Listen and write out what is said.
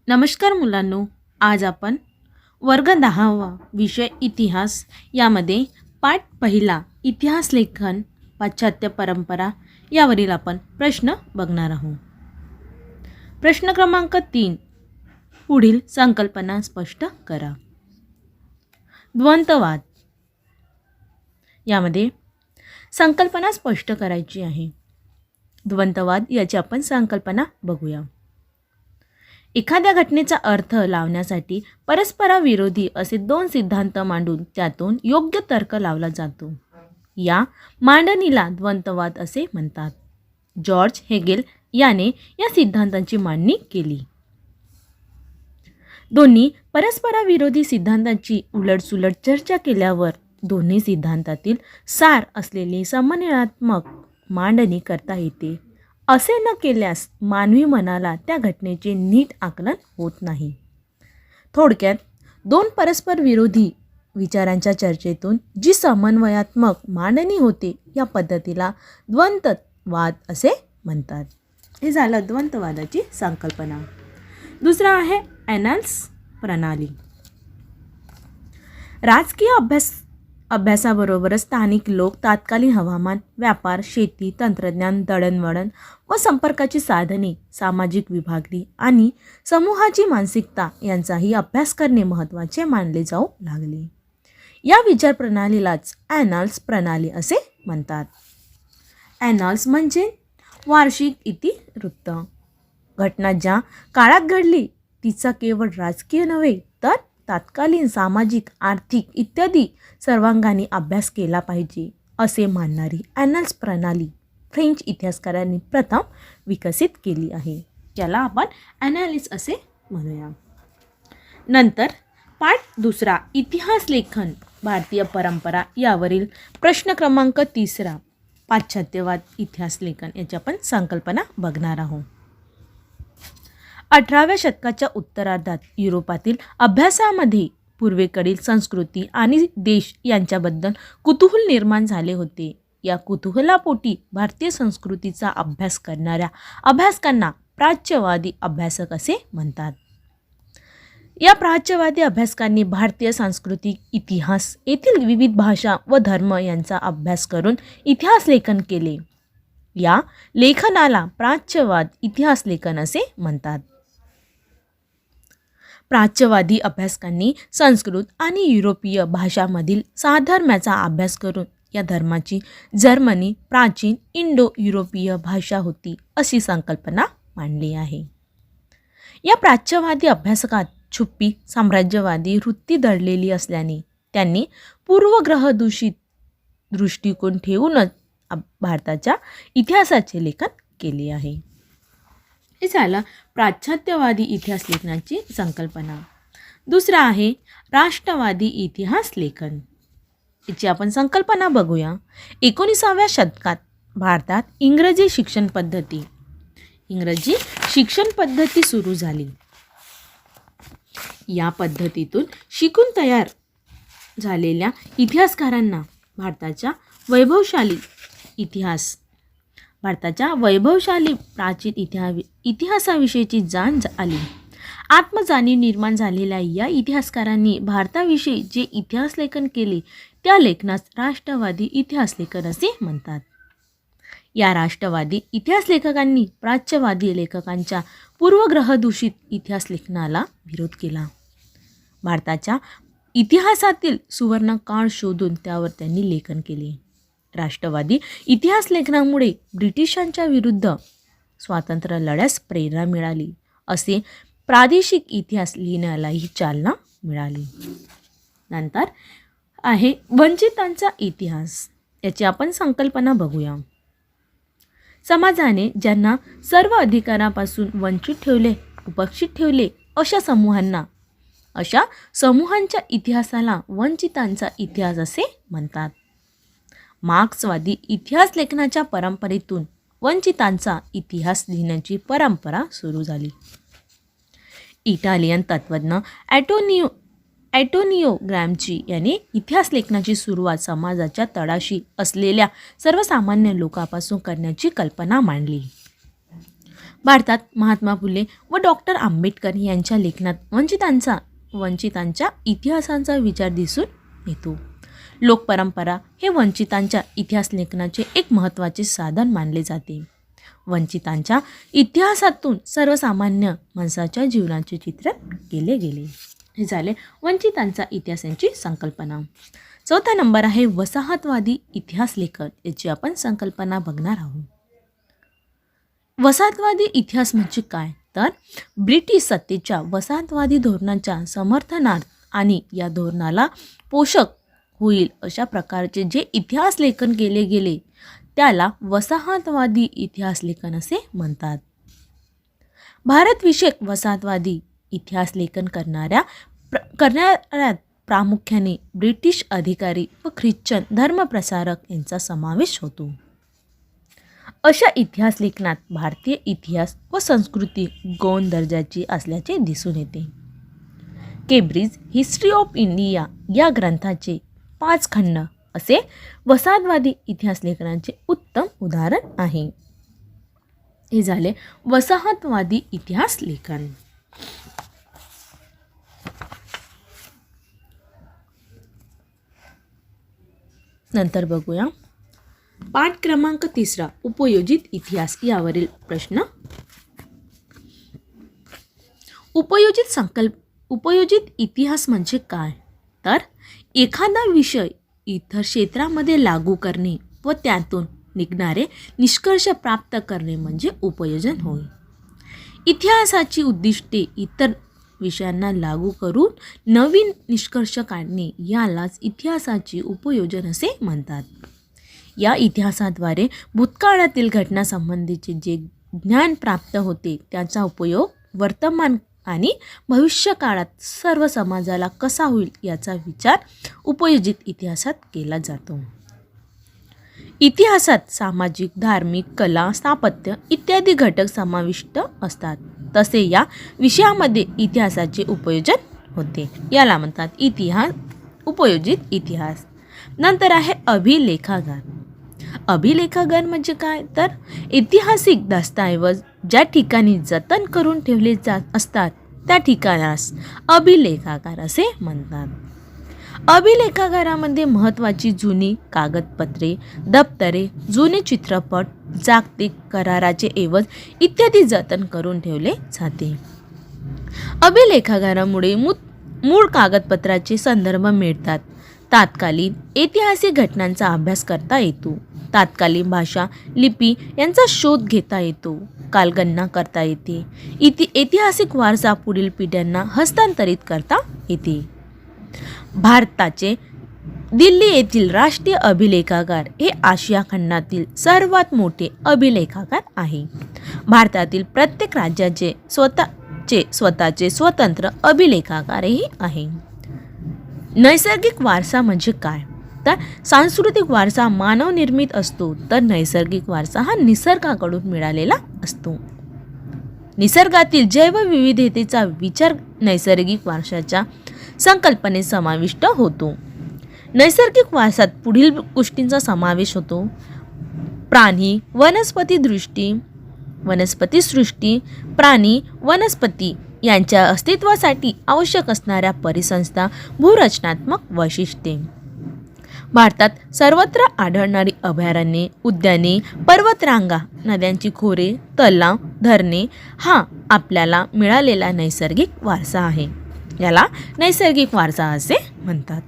नमस्कार मुलांनो, आज आपण वर्ग 10वा विषय इतिहास यामध्ये पाठ पहिला इतिहास लेखन पाश्चात्य परंपरा यावरील आपण प्रश्न बघणार आहोत. प्रश्न क्रमांक 3, पुढील संकल्पना स्पष्ट करा. द्वंतवाद यामध्ये संकल्पना स्पष्ट करायची आहे. द्वंतवाद याची आपण संकल्पना बघूया. एखाद्या घटनेचा अर्थ लावण्यासाठी परस्पराविरोधी असे दोन सिद्धांत मांडून त्यातून योग्य तर्क लावला जातो. या मांडणीला द्वंतवाद असे म्हणतात. जॉर्ज हेगेल याने या सिद्धांतांची मांडणी केली. दोन्ही परस्पराविरोधी सिद्धांतांची उलटसुलट चर्चा केल्यावर दोन्ही सिद्धांतातील सार असलेली समन्वयात्मक मांडणी करता येते. असे न केल्यास मानवी मनाला त्या घटनेचे नीट आकलन होत नाही. थोडक्यात दोन परस्पर विरोधी विचारांच्या चर्चेतून जी समन्वयात्मक मांडणी होते या पद्धतीला द्वंतवाद असे म्हणतात. हे झालं द्वंतवादाची संकल्पना. दुसरा आहे ॲनाल्स प्रणाली. राजकीय अभ्यासाबरोबरच स्थानिक लोक तात्कालीन हवामान, व्यापार, शेती, तंत्रज्ञान, दळणवळण व संपर्काची साधने, सामाजिक विभागणी आणि समूहाची मानसिकता यांचाही अभ्यास करणे महत्त्वाचे मानले जाऊ लागले. या विचारप्रणालीलाच ॲनाल्स प्रणाली असे म्हणतात. ॲनाल्स म्हणजे वार्षिक इतिवृत्त. घटना ज्या काळात घडली तिचा केवळ राजकीय नव्हे तर तात्कालीन सामाजिक, आर्थिक इत्यादी सर्वांगाने अभ्यास केला पाहिजे असे मानणारी ॲनाल्स प्रणाली फ्रेंच इतिहासकारांनी प्रथम विकसित केली आहे, ज्याला आपण ॲनालिस असे म्हणूया. नंतर पाठ दुसरा इतिहास लेखन भारतीय परंपरा यावरील प्रश्न क्रमांक 3 पाश्चात्यवाद इतिहास लेखन याची आपण संकल्पना बघणार आहोत. 18व्या शतकाच्या उत्तरार्धात युरोपातील अभ्यासामध्ये पूर्वेकडील संस्कृती आणि देश यांच्याबद्दल कुतूहल निर्माण झाले होते. या कुतूहलापोटी भारतीय संस्कृतीचा अभ्यास करणाऱ्या अभ्यासकांना प्राच्यवादी अभ्यासक असे म्हणतात. या प्राच्यवादी अभ्यासकांनी भारतीय सांस्कृतिक इतिहास येथील विविध भाषा व धर्म यांचा अभ्यास करून इतिहास लेखन केले. या लेखनाला प्राच्यवाद इतिहास लेखन असे म्हणतात. प्राच्यवादी अभ्यासकांनी संस्कृत आणि युरोपीय भाषांमधील साधर्म्याचा अभ्यास करून या धर्माची जर्मनी प्राचीन इंडो युरोपीय भाषा होती अशी संकल्पना मांडली आहे. या प्राच्यवादी अभ्यासकात छुपी साम्राज्यवादी वृत्ती दडलेली असल्याने त्यांनी पूर्वग्रहदूषित दृष्टिकोन ठेवूनच भारताच्या इतिहासाचे लेखन केले आहे. हे झालं पाश्चात्यवादी इतिहास लेखनाची संकल्पना. दुसरा आहे राष्ट्रवादी इतिहास लेखन. याची आपण संकल्पना बघूया. 19व्या शतकात भारतात इंग्रजी शिक्षण पद्धती सुरू झाली. या पद्धतीतून शिकून तयार झालेल्या इतिहासकारांना भारताच्या वैभवशाली प्राचीन इतिहासाविषयीची जाण आली. आत्मजाणीव निर्माण झालेल्या या इतिहासकारांनी भारताविषयी जे इतिहास लेखन केले त्या लेखनास राष्ट्रवादी इतिहास लेखन असे म्हणतात. या राष्ट्रवादी इतिहास लेखकांनी प्राच्यवादी लेखकांच्या पूर्वग्रहदूषित इतिहास लेखनाला विरोध केला. भारताच्या इतिहासातील सुवर्ण काळ शोधून त्यावर त्यांनी लेखन केले. राष्ट्रवादी इतिहास लेखनामुळे ब्रिटिशांच्या विरुद्ध स्वातंत्र्य लढ्यास प्रेरणा मिळाली असे प्रादेशिक इतिहास लिहिण्यालाही चालना मिळाली. नंतर आहे वंचितांचा इतिहास. याची आपण संकल्पना बघूया. समाजाने ज्यांना सर्व अधिकारापासून वंचित ठेवले, उपेक्षित ठेवले अशा समूहांच्या इतिहासाला वंचितांचा इतिहास असे म्हणतात. मार्क्सवादी इतिहास लेखनाच्या परंपरेतून वंचितांचा इतिहास लिहिण्याची परंपरा सुरू झाली. इटालियन तत्त्वज्ञ ॲटोनियो ग्रॅमची याने इतिहास लेखनाची सुरुवात समाजाच्या तळाशी असलेल्या सर्वसामान्य लोकांपासून करण्याची कल्पना मांडली. भारतात महात्मा फुले व डॉक्टर आंबेडकर यांच्या लेखनात वंचितांच्या इतिहासाचा विचार दिसून येतो. लोकपरंपरा हे वंचितांच्या इतिहास लेखनाचे एक महत्त्वाचे साधन मानले जाते. वंचितांच्या इतिहासातून सर्वसामान्य माणसाच्या जीवनाचे चित्रण केले गेले. हे झाले वंचितांचा इतिहास यांची संकल्पना. चौथा नंबर आहे वसाहतवादी इतिहास लेखन. याची आपण संकल्पना बघणार आहोत. वसाहतवादी इतिहास म्हणजे काय, तर ब्रिटिश सत्तेच्या वसाहतवादी धोरणाच्या समर्थनार्थ आणि या धोरणाला पोषक होईल अशा प्रकारचे जे इतिहास लेखन केले गेले त्याला वसाहतवादी इतिहास लेखन असे म्हणतात. भारतविषयक वसाहतवादी इतिहास लेखन करणाऱ्यात प्रामुख्याने ब्रिटिश अधिकारी व ख्रिश्चन धर्मप्रसारक यांचा समावेश होतो. अशा इतिहास लेखनात भारतीय इतिहास व संस्कृती गौण दर्जाची असल्याचे दिसून येते. केम्ब्रिज हिस्ट्री ऑफ इंडिया या ग्रंथाचे 5 खंड असे वसाहतवादी इतिहास लेखनाचे उत्तम उदाहरण आहे. हे झाले वसाहतवादी इतिहास लेखन. नंतर बघूया पाठ क्रमांक 3 उपयोजित इतिहास यावरील प्रश्न. उपयोजित इतिहास म्हणजे काय, तर एखादा विषय इतर क्षेत्रामध्ये लागू करणे व त्यातून निघणारे निष्कर्ष प्राप्त करणे म्हणजे उपयोजन होय. इतिहासाची उद्दिष्टे इतर विषयांना लागू करून नवीन निष्कर्ष काढणे यालाच इतिहासाचे उपयोजन असे म्हणतात. या इतिहासाद्वारे भूतकाळातील घटनांसंबंधीचे जे ज्ञान प्राप्त होते त्याचा उपयोग वर्तमान आणि भविष्य काळात सर्व समाजाला कसा होईल याचा विचार उपयोजित इतिहासात केला जातो. इतिहासात सामाजिक, धार्मिक, कला, स्थापत्य इत्यादी घटक समाविष्ट असतात. तसे या विषयामध्ये इतिहासाचे उपयोजन होते. याला म्हणतात उपयोजित इतिहास. नंतर आहे अभिलेखागार. अभिलेखागार म्हणजे काय, तर ऐतिहासिक दस्तऐवज ज्या ठिकाणी जतन करून ठेवले जात असतात त्या ठिकाणास अभिलेखागार असे म्हणतात. अभिलेखागारामध्ये महत्त्वाची जुनी कागदपत्रे, दप्तरे, जुने चित्रपट, जागतिक कराराचे ऐवज इत्यादी जतन करून ठेवले जाते. अभिलेखागारामुळे मूळ कागदपत्राचे संदर्भ मिळतात. तात्कालीन ऐतिहासिक घटनांचा अभ्यास करता येतो. तात्कालीन भाषा, लिपी यांचा शोध घेता येतो. कालगणना करता येते. ऐतिहासिक वारसा पुढील पिढ्यांना हस्तांतरित करता येते. भारताचे दिल्ली येथील राष्ट्रीय अभिलेखागार हे आशिया खंडातील सर्वात मोठे अभिलेखागार आहे. भारतातील प्रत्येक राज्याचे स्वतःचे स्वतंत्र अभिलेखागारही आहे. नैसर्गिक वारसा म्हणजे काय, तर सांस्कृतिक वारसा मानवनिर्मित असतो तर नैसर्गिक वारसा हा निसर्गाकडून मिळालेला असतो. निसर्गातील जैवविविधतेचा विचार नैसर्गिक वारशाच्या संकल्पनेत समाविष्ट होतो. नैसर्गिक वारसात पुढील गोष्टींचा समावेश होतो. प्राणी वनस्पतीसृष्टी, प्राणी वनस्पती यांच्या अस्तित्वासाठी आवश्यक असणाऱ्या परिसंस्था, भूरचनात्मक वैशिष्ट्ये. भारतात सर्वत्र आढळणारी अभयारण्ये, उद्याने, पर्वतरांगा, नद्यांची खोरे, तलाव, धरणे हा आपल्याला मिळालेला नैसर्गिक वारसा आहे. याला नैसर्गिक वारसा असे म्हणतात.